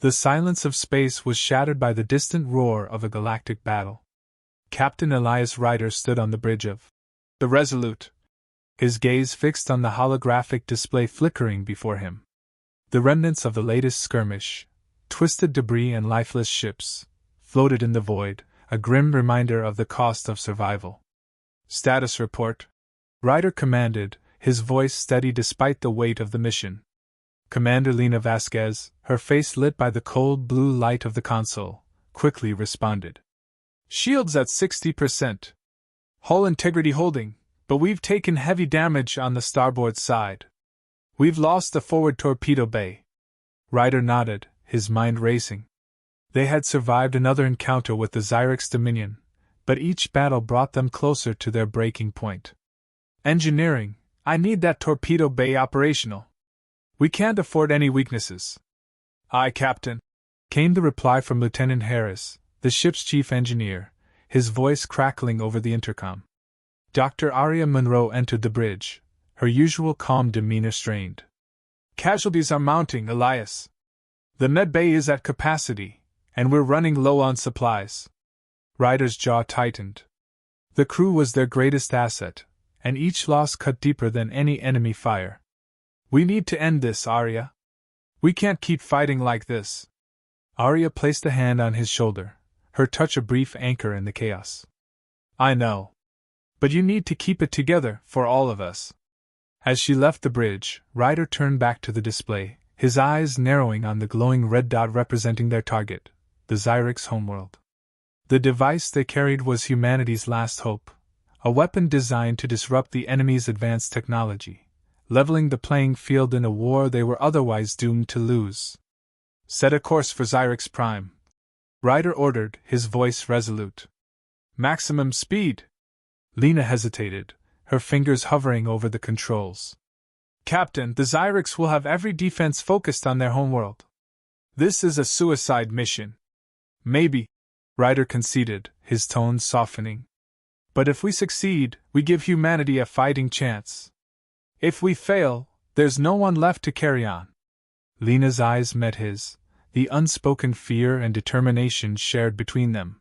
The silence of space was shattered by the distant roar of a galactic battle. Captain Elias Ryder stood on the bridge of the Resolute, his gaze fixed on the holographic display flickering before him. The remnants of the latest skirmish, twisted debris and lifeless ships, floated in the void, a grim reminder of the cost of survival. "Status report," Ryder commanded, his voice steady despite the weight of the mission. Commander Lena Vasquez, her face lit by the cold blue light of the console, quickly responded. "Shields at 60%. Hull integrity holding, but we've taken heavy damage on the starboard side. We've lost the forward torpedo bay." Ryder nodded, his mind racing. They had survived another encounter with the Xyrix Dominion, but each battle brought them closer to their breaking point. "Engineering, I need that torpedo bay operational. We can't afford any weaknesses." "Aye, Captain," came the reply from Lieutenant Harris, the ship's chief engineer, his voice crackling over the intercom. Dr. Aria Monroe entered the bridge, her usual calm demeanor strained. "Casualties are mounting, Elias. The med bay is at capacity, and we're running low on supplies." Ryder's jaw tightened. The crew was their greatest asset, and each loss cut deeper than any enemy fire. "We need to end this, Arya. We can't keep fighting like this." Arya placed a hand on his shoulder, her touch a brief anchor in the chaos. "I know. But you need to keep it together, for all of us." As she left the bridge, Ryder turned back to the display, his eyes narrowing on the glowing red dot representing their target, the Xyrix homeworld. The device they carried was humanity's last hope, a weapon designed to disrupt the enemy's advanced technology, leveling the playing field in a war they were otherwise doomed to lose. "Set a course for Xyrix Prime," Ryder ordered, his voice resolute. "Maximum speed." Lena hesitated, her fingers hovering over the controls. "Captain, the Xyrix will have every defense focused on their homeworld. This is a suicide mission." "Maybe," Ryder conceded, his tone softening. "But if we succeed, we give humanity a fighting chance. If we fail, there's no one left to carry on." Lena's eyes met his, the unspoken fear and determination shared between them.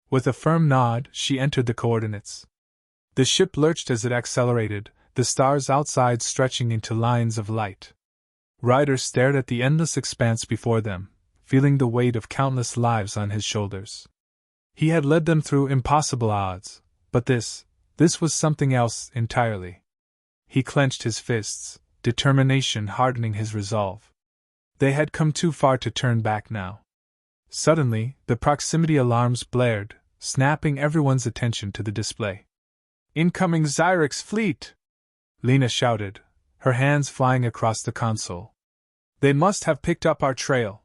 With a firm nod, she entered the coordinates. The ship lurched as it accelerated, the stars outside stretching into lines of light. Ryder stared at the endless expanse before them, feeling the weight of countless lives on his shoulders. He had led them through impossible odds, but this was something else entirely. He clenched his fists, determination hardening his resolve. They had come too far to turn back now. Suddenly, the proximity alarms blared, snapping everyone's attention to the display. "Incoming Xyrix fleet!" Lena shouted, her hands flying across the console. "They must have picked up our trail.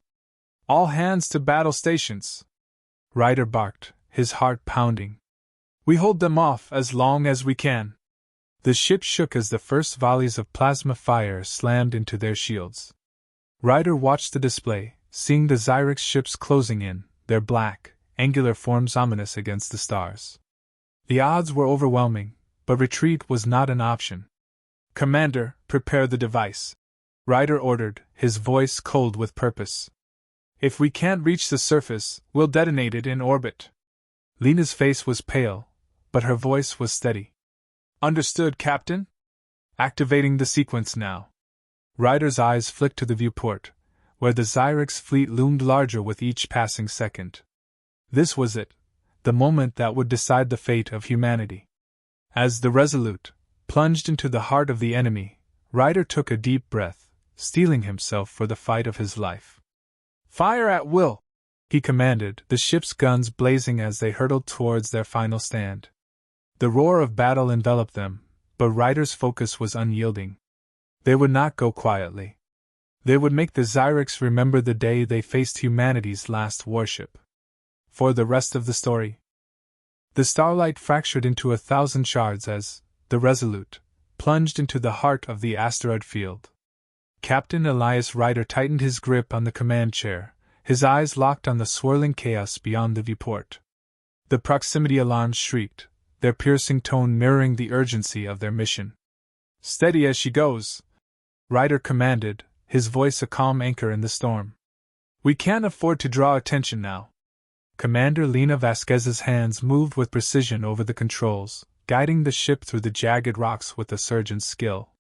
All hands to battle stations!" Ryder barked, his heart pounding. "We hold them off as long as we can." The ship shook as the first volleys of plasma fire slammed into their shields. Ryder watched the display, seeing the Xyrix ships closing in, their black, angular forms ominous against the stars. The odds were overwhelming, but retreat was not an option. "Commander, prepare the device," Ryder ordered, his voice cold with purpose. "If we can't reach the surface, we'll detonate it in orbit." Lena's face was pale, but her voice was steady. "Understood, Captain. Activating the sequence now." Ryder's eyes flicked to the viewport, where the Xyrix fleet loomed larger with each passing second. This was it, the moment that would decide the fate of humanity. As the Resolute plunged into the heart of the enemy, Ryder took a deep breath, steeling himself for the fight of his life. "Fire at will!" he commanded, the ship's guns blazing as they hurtled towards their final stand. The roar of battle enveloped them, but Ryder's focus was unyielding. They would not go quietly. They would make the Xyrix remember the day they faced humanity's last warship. For the rest of the story, the starlight fractured into 1,000 shards as the Resolute plunged into the heart of the asteroid field. Captain Elias Ryder tightened his grip on the command chair, his eyes locked on the swirling chaos beyond the viewport. The proximity alarms shrieked, their piercing tone mirroring the urgency of their mission. "Steady as she goes," Ryder commanded, his voice a calm anchor in the storm. We can't afford to draw attention now. Commander Lena Vasquez's hands moved with precision over the controls, guiding the ship through the jagged rocks with a surgeon's skill.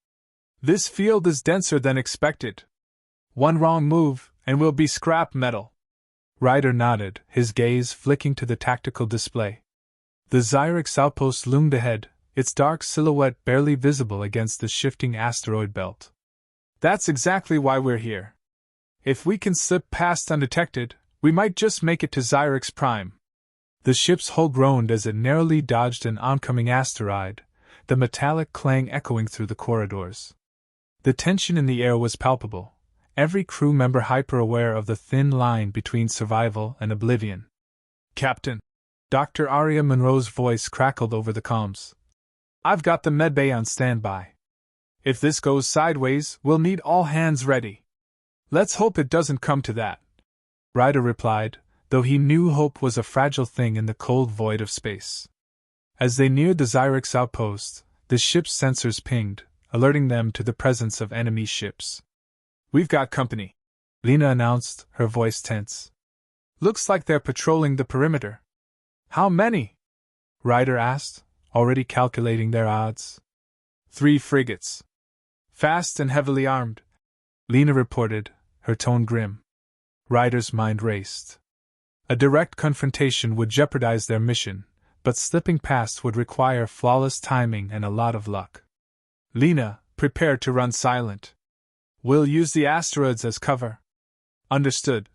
This field is denser than expected. One wrong move, and we'll be scrap metal. Ryder nodded, his gaze flicking to the tactical display. The Xyrix outpost loomed ahead, its dark silhouette barely visible against the shifting asteroid belt. That's exactly why we're here. If we can slip past undetected, we might just make it to Xyrix Prime. The ship's hull groaned as it narrowly dodged an oncoming asteroid, the metallic clang echoing through the corridors. The tension in the air was palpable, every crew member hyper-aware of the thin line between survival and oblivion. Captain! Dr. Aria Monroe's voice crackled over the comms. I've got the medbay on standby. If this goes sideways, we'll need all hands ready. Let's hope it doesn't come to that, Ryder replied, though he knew hope was a fragile thing in the cold void of space. As they neared the Xyrix outpost, the ship's sensors pinged, alerting them to the presence of enemy ships. We've got company, Lena announced, her voice tense. Looks like they're patrolling the perimeter. How many? Ryder asked, already calculating their odds. 3 frigates. Fast and heavily armed, Lena reported, her tone grim. Ryder's mind raced. A direct confrontation would jeopardize their mission, but slipping past would require flawless timing and a lot of luck. Lena, prepare to run silent. We'll use the asteroids as cover. Understood,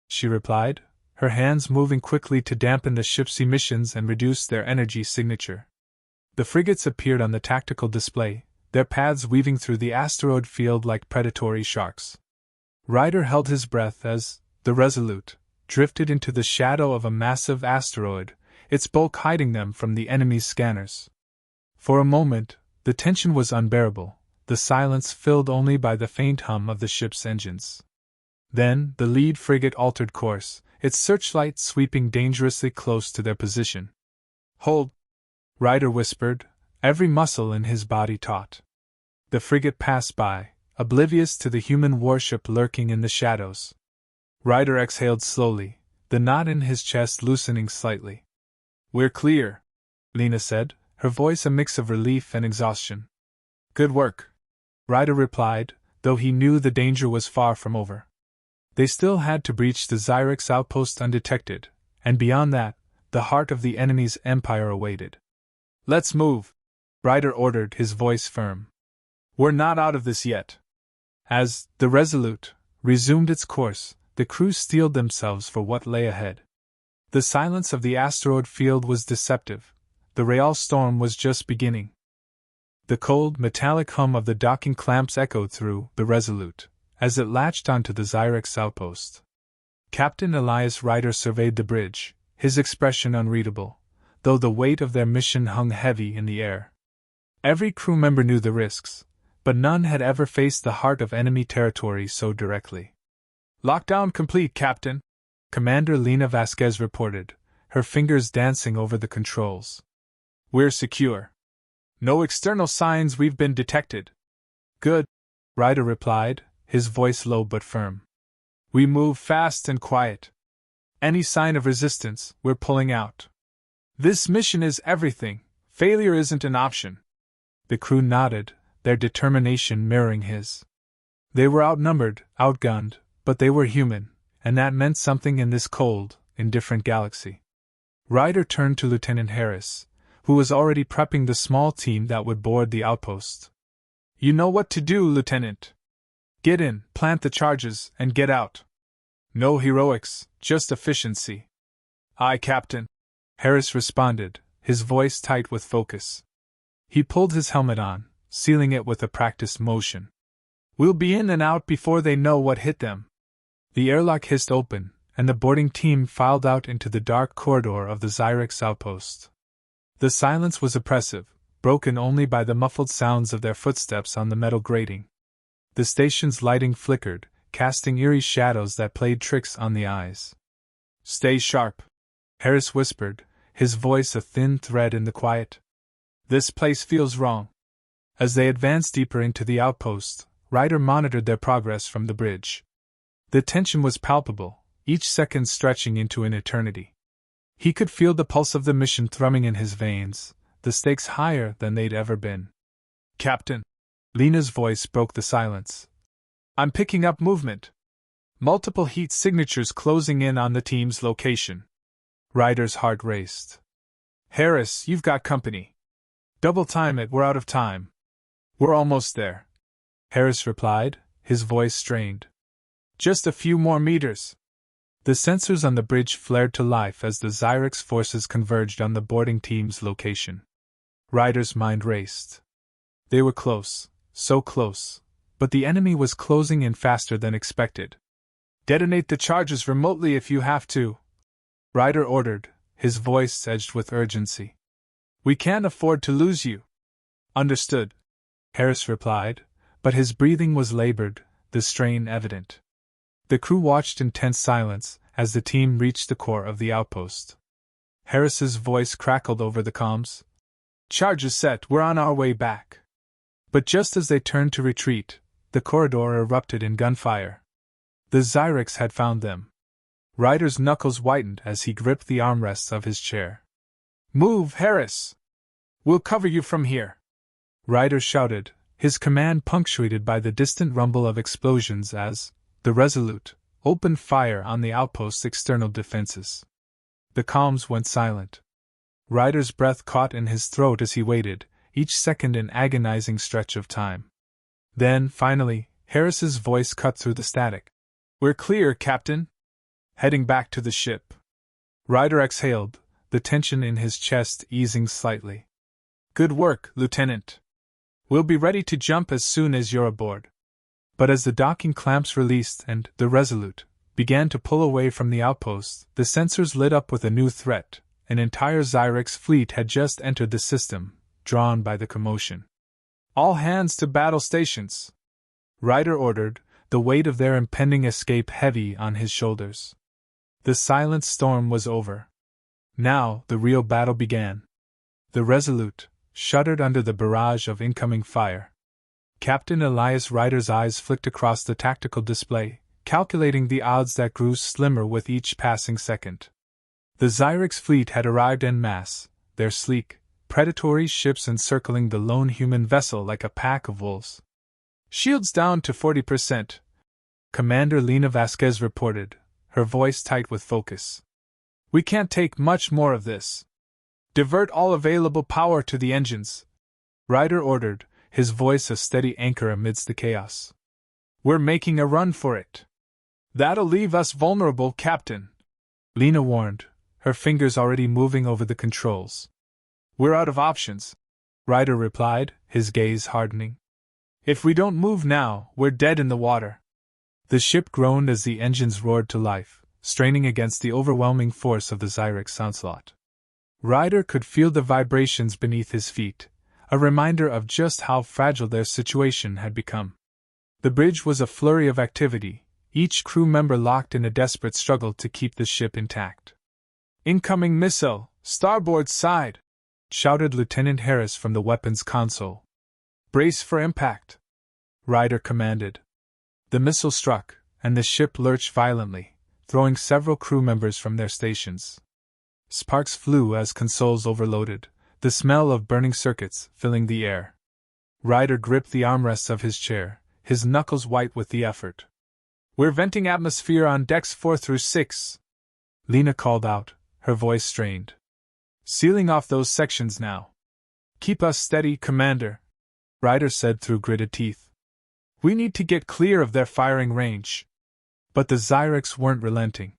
she replied, her hands moving quickly to dampen the ship's emissions and reduce their energy signature. The frigates appeared on the tactical display, their paths weaving through the asteroid field like predatory sharks. Ryder held his breath as the Resolute drifted into the shadow of a massive asteroid, its bulk hiding them from the enemy's scanners. For a moment, the tension was unbearable, the silence filled only by the faint hum of the ship's engines. Then, the lead frigate altered course, its searchlight sweeping dangerously close to their position. Hold! Ryder whispered, every muscle in his body taut. The frigate passed by, oblivious to the human warship lurking in the shadows. Ryder exhaled slowly, the knot in his chest loosening slightly. We're clear, Lena said, her voice a mix of relief and exhaustion. Good work, Ryder replied, though he knew the danger was far from over. They still had to breach the Xyrix outpost undetected, and beyond that, the heart of the enemy's empire awaited. Let's move, Ryder ordered, his voice firm. We're not out of this yet. As the Resolute resumed its course, the crew steeled themselves for what lay ahead. The silence of the asteroid field was deceptive. The Real storm was just beginning. The cold, metallic hum of the docking clamps echoed through the Resolute as it latched onto the Xyrix outpost. Captain Elias Ryder surveyed the bridge, his expression unreadable, though the weight of their mission hung heavy in the air. Every crew member knew the risks, but none had ever faced the heart of enemy territory so directly. Lockdown complete, Captain, Commander Lena Vasquez reported, her fingers dancing over the controls. We're secure. No external signs we've been detected. Good, Ryder replied, his voice low but firm. We move fast and quiet. Any sign of resistance, we're pulling out. This mission is everything. Failure isn't an option. The crew nodded, their determination mirroring his. They were outnumbered, outgunned, but they were human, and that meant something in this cold, indifferent galaxy. Ryder turned to Lieutenant Harris, who was already prepping the small team that would board the outpost. You know what to do, Lieutenant. Get in, plant the charges, and get out. No heroics, just efficiency. Aye, Captain, Harris responded, his voice tight with focus. He pulled his helmet on, sealing it with a practiced motion. We'll be in and out before they know what hit them. The airlock hissed open, and the boarding team filed out into the dark corridor of the Xyrix outpost. The silence was oppressive, broken only by the muffled sounds of their footsteps on the metal grating. The station's lighting flickered, casting eerie shadows that played tricks on the eyes. Stay sharp, Harris whispered, his voice a thin thread in the quiet. This place feels wrong. As they advanced deeper into the outpost, Ryder monitored their progress from the bridge. The tension was palpable, each second stretching into an eternity. He could feel the pulse of the mission thrumming in his veins, the stakes higher than they'd ever been. "Captain!" Lena's voice broke the silence. "I'm picking up movement. Multiple heat signatures closing in on the team's location." Ryder's heart raced. "Harris, you've got company. Double time it, we're out of time." "We're almost there," Harris replied, his voice strained. "Just a few more meters." The sensors on the bridge flared to life as the Zyrex forces converged on the boarding team's location. Ryder's mind raced. They were close, so close, but the enemy was closing in faster than expected. "Detonate the charges remotely if you have to," Ryder ordered, his voice edged with urgency. "We can't afford to lose you." "Understood," Harris replied, but his breathing was labored, the strain evident. The crew watched in tense silence as the team reached the core of the outpost. Harris's voice crackled over the comms. "Charges set, we're on our way back." But just as they turned to retreat, the corridor erupted in gunfire. The Zyrex had found them. Ryder's knuckles whitened as he gripped the armrests of his chair. "Move, Harris! We'll cover you from here!" Ryder shouted, his command punctuated by the distant rumble of explosions as the Resolute opened fire on the outpost's external defenses. The comms went silent. Ryder's breath caught in his throat as he waited, each second an agonizing stretch of time. Then, finally, Harris's voice cut through the static. "We're clear, Captain. Heading back to the ship." Ryder exhaled, the tension in his chest easing slightly. "Good work, Lieutenant. We'll be ready to jump as soon as you're aboard." But as the docking clamps released and the Resolute began to pull away from the outpost, the sensors lit up with a new threat. An entire Zyrex fleet had just entered the system, drawn by the commotion. "All hands to battle stations," Ryder ordered, the weight of their impending escape heavy on his shoulders. The silent storm was over. Now the real battle began. The Resolute shuddered under the barrage of incoming fire. Captain Elias Ryder's eyes flicked across the tactical display, calculating the odds that grew slimmer with each passing second. The Zyrex fleet had arrived en masse, their sleek, predatory ships encircling the lone human vessel like a pack of wolves. "Shields down to 40%, Commander Lena Vasquez reported, her voice tight with focus. "We can't take much more of this. Divert all available power to the engines," Ryder ordered, his voice a steady anchor amidst the chaos. "We're making a run for it." "That'll leave us vulnerable, Captain," Lena warned, her fingers already moving over the controls. "We're out of options," Ryder replied, his gaze hardening. "If we don't move now, we're dead in the water." The ship groaned as the engines roared to life, straining against the overwhelming force of the Zyrex onslaught. Ryder could feel the vibrations beneath his feet, a reminder of just how fragile their situation had become. The bridge was a flurry of activity, each crew member locked in a desperate struggle to keep the ship intact. "Incoming missile, starboard side!" shouted Lieutenant Harris from the weapons console. "Brace for impact," Ryder commanded. The missile struck, and the ship lurched violently, throwing several crew members from their stations. Sparks flew as consoles overloaded, the smell of burning circuits filling the air. Ryder gripped the armrests of his chair, his knuckles white with the effort. "We're venting atmosphere on decks 4 through 6, Lena called out, her voice strained. "Sealing off those sections now." "Keep us steady, Commander," Ryder said through gritted teeth. "We need to get clear of their firing range." But the Zyrex weren't relenting.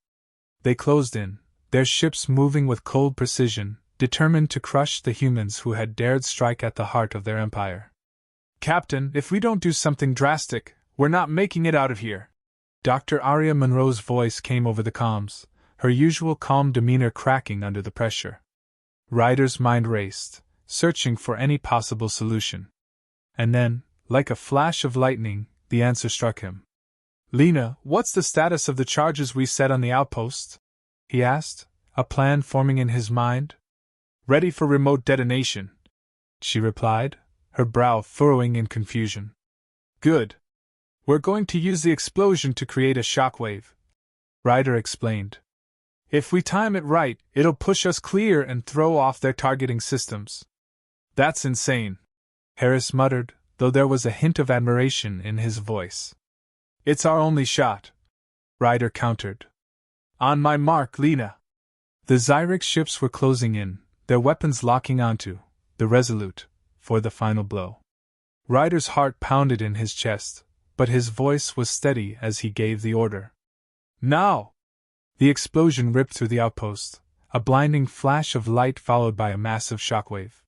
They closed in, their ships moving with cold precision, determined to crush the humans who had dared strike at the heart of their empire. "Captain, if we don't do something drastic, we're not making it out of here." Dr. Aria Monroe's voice came over the comms, her usual calm demeanor cracking under the pressure. Ryder's mind raced, searching for any possible solution. And then, like a flash of lightning, the answer struck him. "Lena, what's the status of the charges we set on the outpost?" he asked, a plan forming in his mind. "Ready for remote detonation," she replied, her brow furrowing in confusion. "Good. We're going to use the explosion to create a shockwave, Ryder explained. If we time it right, it'll push us clear and throw off their targeting systems. That's insane, Harris muttered, though there was a hint of admiration in his voice. It's our only shot, Ryder countered. On my mark, Lena. The Zyrex ships were closing in, their weapons locking onto the Resolute for the final blow. Ryder's heart pounded in his chest, but his voice was steady as he gave the order. Now! The explosion ripped through the outpost, a blinding flash of light followed by a massive shockwave.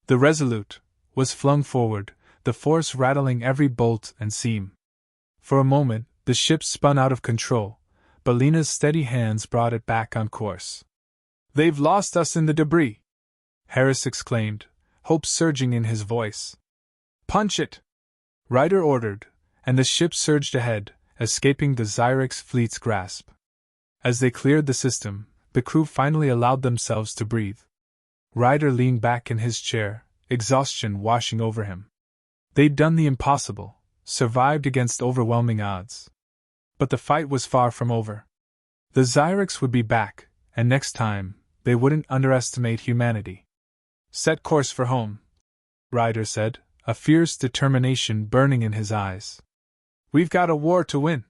The Resolute was flung forward, the force rattling every bolt and seam. For a moment, the ship spun out of control, but Lena's steady hands brought it back on course. They've lost us in the debris, Harris exclaimed, hope surging in his voice. Punch it! Ryder ordered, and the ship surged ahead, escaping the Zyrex fleet's grasp. As they cleared the system, the crew finally allowed themselves to breathe. Ryder leaned back in his chair, exhaustion washing over him. They'd done the impossible, survived against overwhelming odds. But the fight was far from over. The Zyrex would be back, and next time, they wouldn't underestimate humanity. Set course for home, Ryder said, a fierce determination burning in his eyes. We've got a war to win.